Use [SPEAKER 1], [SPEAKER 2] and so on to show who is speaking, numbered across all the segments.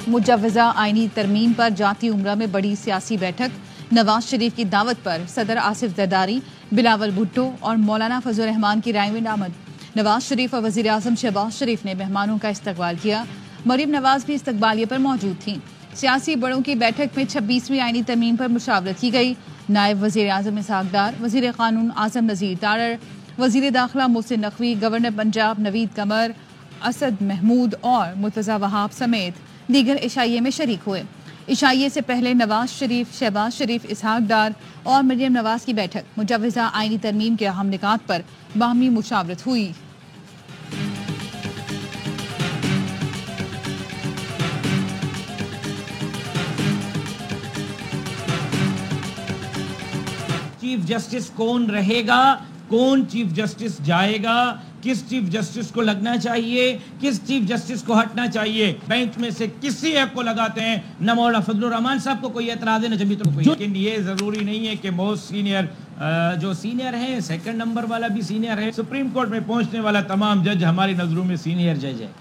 [SPEAKER 1] مجوزہ آئینی ترمیم پر جاتی عمرہ میں بڑی سیاسی بیٹھک، نواز شریف کی دعوت پر صدر آصف زرداری، بلاول بھٹو اور مولانا فضل الرحمان کی رائے میں آمد۔ نواز شریف اور وزیر اعظم شہباز شریف نے مہمانوں کا استقبال کیا۔ مریم نواز بھی استقبالیے پر موجود تھیں۔ سیاسی بڑوں کی بیٹھک میں 26ویں آئینی ترمیم پر مشاورت کی گئی۔ نائب وزیر اعظم اسحاق ڈار، وزیر قانون اعظم نذیر تارڑ، وزیر داخلہ محسن نقوی، گورنر پنجاب نوید قمر، اسد محمود اور مرتضی وہاب سمیت دیگر عشائیے میں شریک ہوئے۔ عشائیے سے پہلے نواز شریف، شہباز شریف، اسحاق ڈار اور مریم نواز کی بیٹھک مجوزہ آئینی ترمیم کے اہم نکات پر باہمی مشاورت ہوئی۔
[SPEAKER 2] چیف جسٹس کون رہے گا، کون چیف جسٹس جائے گا، کس چیف جسٹس کو لگنا چاہیے، کس چیف جسٹس کو ہٹنا چاہیے، بینچ میں سے کسی ایک کو لگاتے ہیں۔ نہ مولانا فضل الرحمان صاحب کو کوئی اعتراض ہے، نہ جمیت کو کوئی، لیکن یہ ضروری نہیں ہے کہ موسٹ سینئر جو سینئر ہے، سیکنڈ نمبر والا بھی سینئر ہے۔ سپریم کورٹ میں پہنچنے والا تمام جج ہماری نظروں میں سینئر جج ہے۔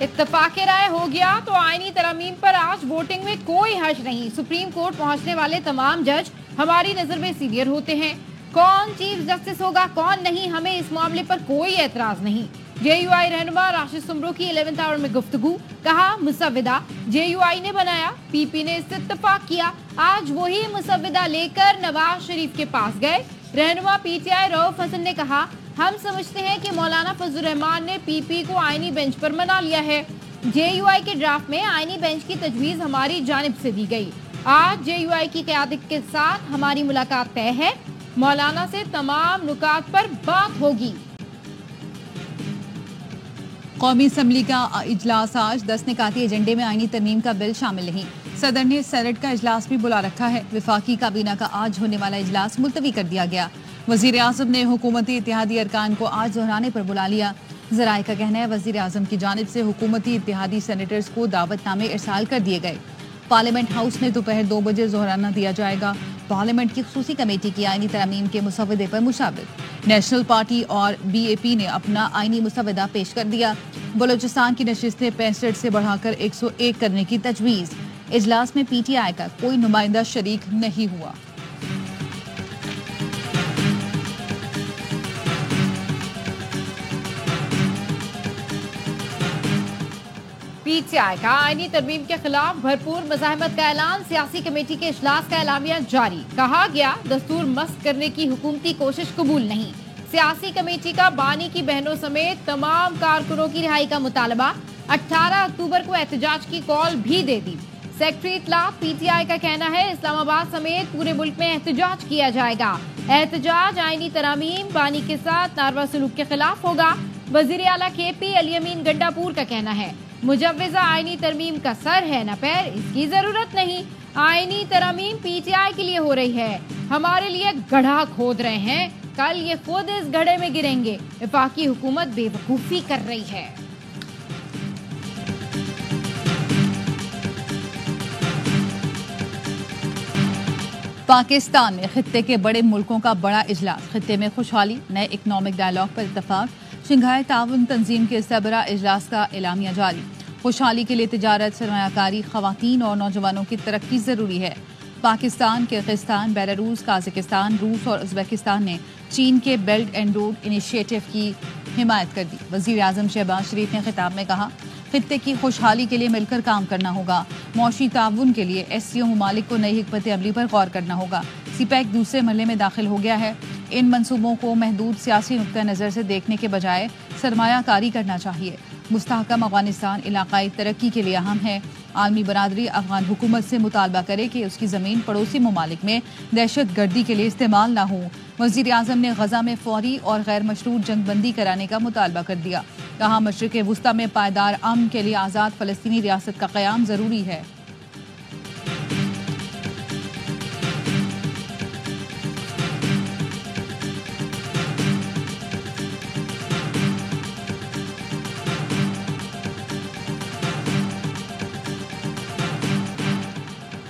[SPEAKER 3] اتفاق رائے ہو گیا تو آئینی ترامیم پر آج ووٹنگ میں کوئی حرج نہیں۔ سپریم کورٹ پہنچنے والے تمام جج ہماری نظر میں سینئر ہوتے ہیں۔ کون چیف جسٹس ہوگا کون نہیں، ہمیں اس معاملے پر کوئی اعتراض نہیں۔ جے یو آئی رہنما راشد سمرو کی 11th آور میں گفتگو، کہا مسودہ جے یو آئی نے بنایا، پی پی نے اس سے اتفاق کیا، آج وہی مسودہ لے کر نواز شریف کے پاس گئے۔ رہنما پی ٹی آئی رؤف حسن نے کہا ہم سمجھتے ہیں کہ مولانا فضل الرحمان نے پی پی کو آئینی بینچ پر منا لیا ہے۔ جے یو آئی کے ڈرافٹ میں آئینی بینچ کی تجویز ہماری جانب سے دی گئی۔ آج جے یو آئی کی قیادت کے ساتھ ہماری ملاقات طے ہے، مولانا سے تمام نکات پر بات ہوگی۔
[SPEAKER 1] قومی اسمبلی کا اجلاس آج 10 نکاتی ایجنڈے میں آئینی ترمیم کا بل شامل نہیں۔ صدر نے سینٹ کا اجلاس بھی بلا رکھا ہے۔ وفاقی کابینہ کا آج ہونے والا اجلاس ملتوی کر دیا گیا۔ وزیر اعظم نے حکومتی اتحادی ارکان کو آج دہرانے پر بلا لیا۔ ذرائع کا کہنا ہے وزیر اعظم کی جانب سے حکومتی اتحادی سینیٹرز کو دعوت نامے ارسال کر دیے گئے۔ پارلیمنٹ ہاؤس میں دوپہر 2 بجے ظہرانہ دیا جائے گا۔ پارلیمنٹ کی خصوصی کمیٹی کی آئینی ترامیم کے مسودے پر مشاورت۔ نیشنل پارٹی اور بی اے پی نے اپنا آئینی مسودہ پیش کر دیا۔ بلوچستان کی نشستیں 65 سے بڑھا کر 101 کرنے کی تجویز۔ اجلاس میں پی ٹی آئی کا کوئی نمائندہ شریک نہیں ہوا۔
[SPEAKER 3] پی ٹی آئی کا آئینی ترمیم کے خلاف بھرپور مزاحمت کا اعلان، سیاسی کمیٹی کے اجلاس کا اعلامیہ جاری، کہا گیا دستور مسخ کرنے کی حکومتی کوشش قبول نہیں۔ سیاسی کمیٹی کا بانی کی بہنوں سمیت تمام کارکنوں کی رہائی کا مطالبہ، 18 اکتوبر کو احتجاج کی کال بھی دے دی۔ سیکٹری اطلاع پی ٹی آئی کا کہنا ہے اسلام آباد سمیت پورے ملک میں احتجاج کیا جائے گا۔ احتجاج آئینی ترامیم بانی کے ساتھ ناروا سلوک کے خلاف ہوگا۔ وزیر اعلیٰ کے پی علی امین گنڈاپور کا کہنا ہے مجوزہ آئینی ترمیم کا سر ہے نہ پیر، اس کی ضرورت نہیں۔ آئینی ترمیم پی ٹی آئی کے لیے ہو رہی ہے، ہمارے لیے گڑھا کھود رہے ہیں، کل یہ خود اس گڑھے میں گریں گے۔ وفاقی حکومت بے وقوفی کر رہی ہے۔
[SPEAKER 1] پاکستان میں خطے کے بڑے ملکوں کا بڑا اجلاس، خطے میں خوشحالی، نئے اکنامک ڈائیلاگ پر اتفاق۔ شنگھائی تعاون تنظیم کے سربراہ اجلاس کا اعلامیہ جاری۔ خوشحالی کے لیے تجارت، سرمایہ کاری، خواتین اور نوجوانوں کی ترقی ضروری ہے۔ پاکستان، کرغزستان، بیلاروس، قازقستان، روس اور ازبکستان نے چین کے بیلٹ اینڈ روڈ انیشیٹو کی حمایت کر دی۔ وزیر اعظم شہباز شریف نے خطاب میں کہا خطے کی خوشحالی کے لیے مل کر کام کرنا ہوگا۔ معاشی تعاون کے لیے ایس سی او ممالک کو نئی حکمت عملی پر غور کرنا ہوگا۔ سی پیک دوسرے مرحلے میں داخل ہو گیا ہے۔ ان منصوبوں کو محدود سیاسی نقطہ نظر سے دیکھنے کے بجائے سرمایہ کاری کرنا چاہیے۔ مستحکم افغانستان علاقائی ترقی کے لیے اہم ہے۔ عالمی برادری افغان حکومت سے مطالبہ کرے کہ اس کی زمین پڑوسی ممالک میں دہشت گردی کے لیے استعمال نہ ہو۔ وزیر اعظم نے غزہ میں فوری اور غیر مشروط جنگ بندی کرانے کا مطالبہ کر دیا۔ کہا مشرق وسطی میں پائیدار امن کے لیے آزاد فلسطینی ریاست کا قیام ضروری ہے۔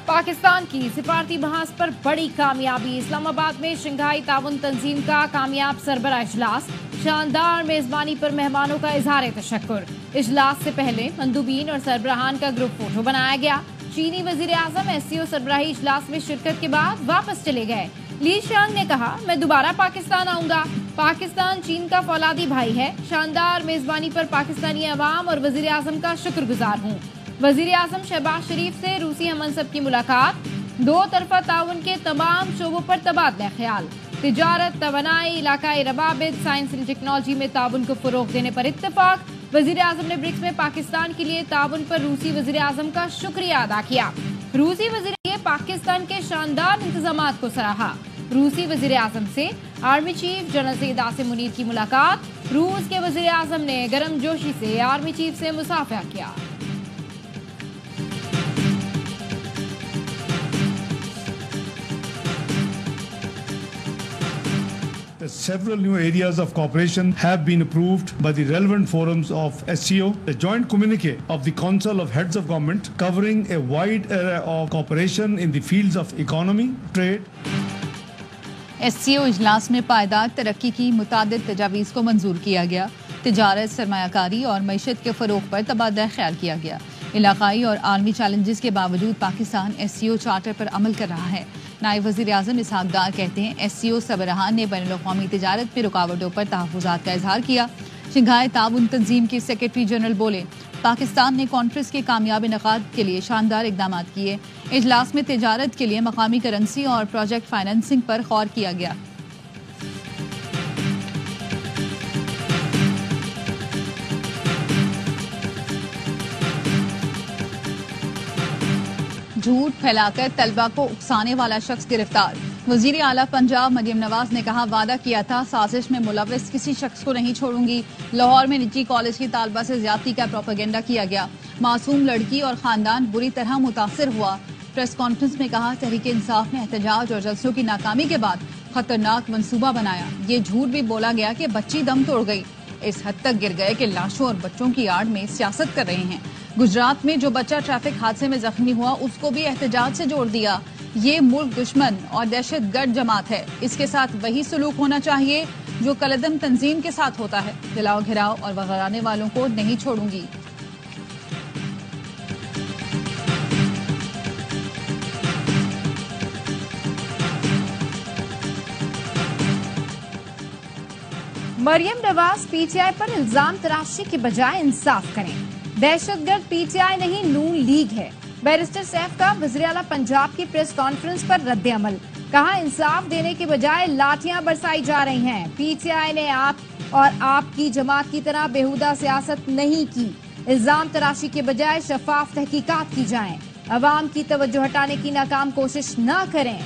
[SPEAKER 3] پاکستان کی سفارتی بحث پر بڑی کامیابی، اسلام آباد میں شنگھائی تعاون تنظیم کا کامیاب سربراہ اجلاس، شاندار میزبانی پر مہمانوں کا اظہار تشکر. اجلاس سے پہلے مندوبین اور سربراہان کا گروپ فوٹو بنایا گیا. چینی وزیر اعظم SCO سربراہی اجلاس میں شرکت کے بعد واپس چلے گئے. لی شانگ نے کہا میں دوبارہ پاکستان آؤں گا. پاکستان چین کا فولادی بھائی ہے. شاندار میزبانی پر پاکستانی عوام اور وزیر اعظم کا شکر گزار ہوں. وزیر اعظم شہباز شریف سے روسی ہم منصب کی ملاقات. دو طرفہ تعاون کے تمام شعبوں پر تبادلہ خیال. تجارت، توانائی، علاقائی روابط، سائنس اینڈ ٹیکنالوجی میں تعاون کو فروغ دینے پر اتفاق. وزیر اعظم نے برکس میں پاکستان کے لیے تعاون پر روسی وزیر اعظم کا شکریہ ادا کیا. روسی وزیر نے پاکستان کے شاندار انتظامات کو سراہا. روسی وزیر اعظم سے army chief general Syed Asim Munir کی ملاقات. روس کے وزیر اعظم نے گرم جوشی سے آرمی چیف سے مصافحہ کیا.
[SPEAKER 4] Several new areas of cooperation have been approved by the relevant forums of SCO. The joint communique of the Council of Heads of Government covering a wide area of cooperation in the fields of economy, trade.
[SPEAKER 1] SCO اجلاس میں پائیدار ترقی کی متعدد تجاویز کو منظور کیا گیا. تجارت، سرمایہ کاری اور معیشت کے فروغ پر تبادلہ خیال کیا گیا. علاقائی اور عالمی چیلنجز کے باوجود پاکستان SCO چارٹر پر عمل کر رہا ہے. نائب وزیر اعظم اسحاق ڈار کہتے ہیں SCO سربراہان نے بین الاقوامی تجارت میں رکاوٹوں پر تحفظات کا اظہار کیا. شنگھائی تعاون تنظیم کے سیکرٹری جنرل بولے پاکستان نے کانفرنس کے کامیاب انعقاد کے لیے شاندار اقدامات کیے. اجلاس میں تجارت کے لیے مقامی کرنسی اور پروجیکٹ فائنانسنگ پر غور کیا گیا. جھوٹ پھیلا کر طلبہ کو اکسانے والا شخص گرفتار. وزیر اعلیٰ پنجاب مریم نواز نے کہا وعدہ کیا تھا سازش میں ملوث کسی شخص کو نہیں چھوڑوں گی. لاہور میں نجی کالج کی طالبہ سے زیادتی کا پروپیگنڈا کیا گیا. معصوم لڑکی اور خاندان بری طرح متاثر ہوا. پریس کانفرنس میں کہا تحریک انصاف نے احتجاج اور جلسوں کی ناکامی کے بعد خطرناک منصوبہ بنایا. یہ جھوٹ بھی بولا گیا کہ بچی دم توڑ گئی. اس حد تک گر گئے کہ لاشوں اور بچوں کی آڑ میں سیاست کر رہے ہیں. گجرات میں جو بچہ ٹریفک حادثے میں زخمی ہوا اس کو بھی احتجاج سے جوڑ دیا. یہ ملک دشمن اور دہشت گرد جماعت ہے. اس کے ساتھ وہی سلوک ہونا چاہیے جو کالعدم تنظیم کے ساتھ ہوتا ہے. جلاؤ گھراؤ اور وغیرانے والوں کو نہیں چھوڑوں گی.
[SPEAKER 3] مریم نواز PTI پر الزام تراشی کے بجائے انصاف کریں. دہشت گرد PTI نہیں نون لیگ ہے. بیرسٹر سیف کا وزیر اعلیٰ پنجاب کی پریس کانفرنس پر رد عمل. کہا انصاف دینے کے بجائے لاٹھیاں برسائی جا رہی ہیں. PTI نے آپ اور آپ کی جماعت کی طرح بےہودہ سیاست نہیں کی. الزام تراشی کے بجائے شفاف تحقیقات کی جائیں. عوام کی توجہ ہٹانے کی ناکام کوشش نہ کریں.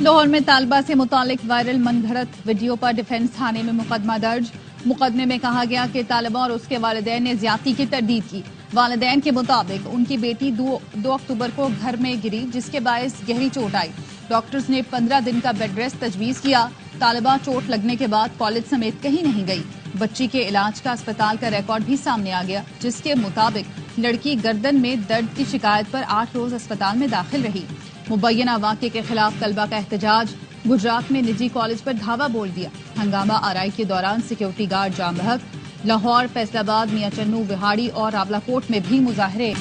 [SPEAKER 1] لاہور میں طالبہ سے متعلق وائرل من گھڑت ویڈیو پر ڈیفنس تھانے میں مقدمہ درج. مقدمے میں کہا گیا کہ طالبہ اور اس کے والدین نے زیادتی کی تردید کی. والدین کے مطابق ان کی بیٹی 2 اکتوبر کو گھر میں گری جس کے باعث گہری چوٹ آئی. ڈاکٹرز نے 15 دن کا بیڈ ریسٹ تجویز کیا. طالبہ چوٹ لگنے کے بعد کالج سمیت کہیں نہیں گئی. بچی کے علاج کا اسپتال کا ریکارڈ بھی سامنے آ گیا جس کے مطابق لڑکی گردن میں درد کی شکایت پر 8 روز اسپتال میں داخل رہی. مبینہ واقعے کے خلاف طلبہ کا احتجاج. گجرات میں نجی کالج پر دھاوا بول دیا. ہنگامہ آرائی کے دوران سیکیورٹی گارڈ جام بحق. لاہور، فیصل آباد، میاں چنو، بہاڑی اور راولہ کوٹ میں بھی مظاہرے.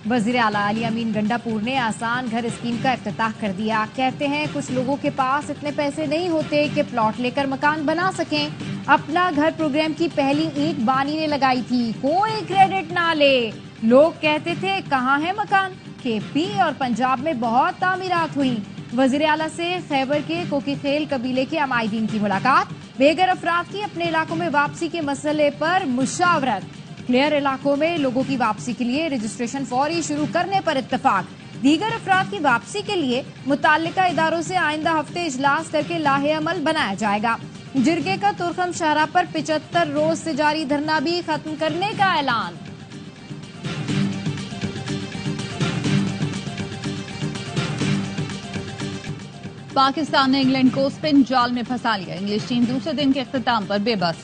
[SPEAKER 3] وزیر اعلیٰ علی امین گنڈا پور نے آسان گھر اسکیم کا افتتاح کر دیا. کہتے ہیں کچھ لوگوں کے پاس اتنے پیسے نہیں ہوتے کہ پلاٹ لے کر مکان بنا سکیں. اپنا گھر پروگرام کی پہلی اینٹ بانی نے لگائی تھی. کوئی کریڈٹ نہ لے. لوگ کہتے تھے کہاں ہے مکان. KP اور پنجاب میں بہت تعمیرات ہوئی. وزیر اعلیٰ سے خیبر کے کوکی خیل قبیلے کے عمائدین کی ملاقات. بے گھر افراد کی اپنے علاقوں میں واپسی کے مسئلے پر مشاورت. کلیئر علاقوں میں لوگوں کی واپسی کے لیے رجسٹریشن فوری شروع کرنے پر اتفاق. دیگر افراد کی واپسی کے لیے متعلقہ اداروں سے آئندہ ہفتے اجلاس کر کے لاہے عمل بنایا جائے گا. جرگے کا ترخم شاہراہ پر 75 روز سے جاری دھرنا بھی ختم کرنے کا اعلان.
[SPEAKER 1] پاکستان نے انگلینڈ کو اسپن جال میں پھنسا لیا. انگلش ٹیم دوسرے دن کے اختتام پر بے بس.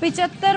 [SPEAKER 3] 75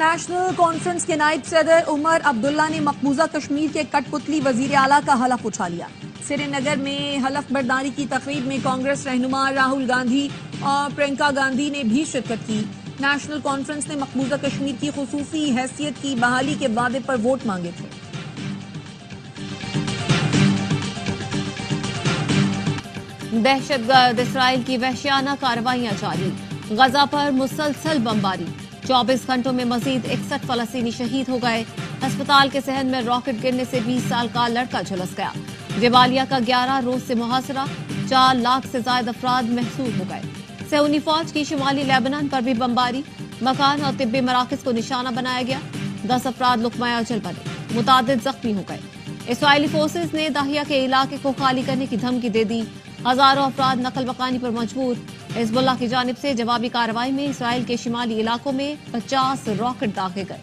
[SPEAKER 5] نیشنل کانفرنس کے نائب صدر عمر عبداللہ نے مقبوضہ کشمیر کے کٹ پتلی وزیر اعلیٰ کا حلف اٹھا لیا. سری نگر میں حلف برداری کی تقریب میں کانگریس رہنما راہل گاندھی اور پرینکا گاندھی نے بھی شرکت کی. نیشنل کانفرنس نے مقبوضہ کشمیر کی خصوصی حیثیت کی بحالی کے وعدے پر ووٹ مانگے تھے.
[SPEAKER 6] دہشت گرد اسرائیل کی وحشیانہ کارروائیاں جاری. غزہ پر مسلسل بمباری. 24 گھنٹوں میں مزید 61 فلسطینی شہید ہو گئے. ہسپتال کے صحن میں راکٹ گرنے سے 20 سال کا لڑکا جھلس گیا. جبالیہ کا 11 روز سے محاصرہ. 4 لاکھ سے زائد افراد محصور ہو گئے. صہیونی فوج کی شمالی لیبنان پر بھی بمباری. مکان اور طبی مراکز کو نشانہ بنایا گیا. 10 افراد لقمہ اجل بنے. متعدد زخمی ہو گئے. اسرائیلی فورسز نے داہیہ کے علاقے کو خالی کرنے کی دھمکی دے دی. ہزاروں افراد نقل مکانی پر مجبور. حزب اللہ کی جانب سے جوابی کارروائی میں اسرائیل کے شمالی علاقوں میں 50 راکٹ داغے گئے.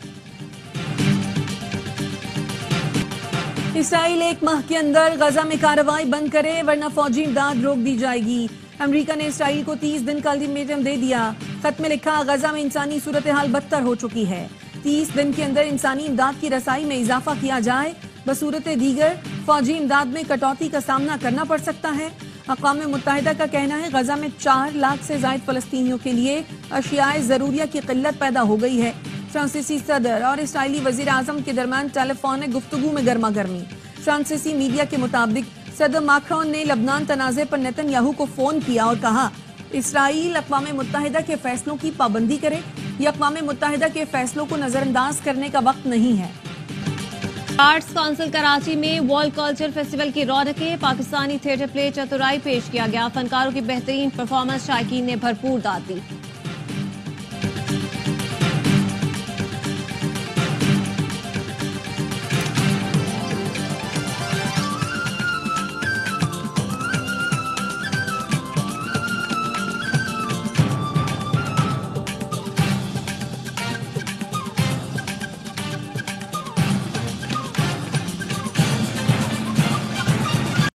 [SPEAKER 5] اسرائیل 1 ماہ کے اندر غزہ میں کارروائی بند کرے ورنہ فوجی امداد روک دی جائے گی. امریکہ نے اسرائیل کو 30 دن کا الٹیمیٹم دے دیا. خط میں لکھا غزہ میں انسانی صورتحال بدتر ہو چکی ہے. 30 دن کے اندر انسانی امداد کی رسائی میں اضافہ کیا جائے. بصورت دیگر فوجی امداد میں کٹوتی کا سامنا کرنا پڑ سکتا ہے. اقوام متحدہ کا کہنا ہے غزہ میں 4 لاکھ سے زائد فلسطینیوں کے لیے اشیاء ضروریہ کی قلت پیدا ہو گئی ہے. فرانسیسی صدر اور اسرائیلی وزیر اعظم کے درمیان ٹیلی فونک گفتگو میں گرما گرمی. فرانسیسی میڈیا کے مطابق صدر ماکرون نے لبنان تنازع پر نیتن یاہو کو فون کیا اور کہا اسرائیل اقوام متحدہ کے فیصلوں کی پابندی کرے. یہ اقوام متحدہ کے فیصلوں کو نظر انداز کرنے کا وقت نہیں ہے.
[SPEAKER 6] آرٹس کونسل کراچی میں ورلڈ کلچر فیسٹیول کی رونقیں. پاکستانی تھیٹر پلے چتورائی پیش کیا گیا. فنکاروں کی بہترین پرفارمنس شائقین نے بھرپور داد دی.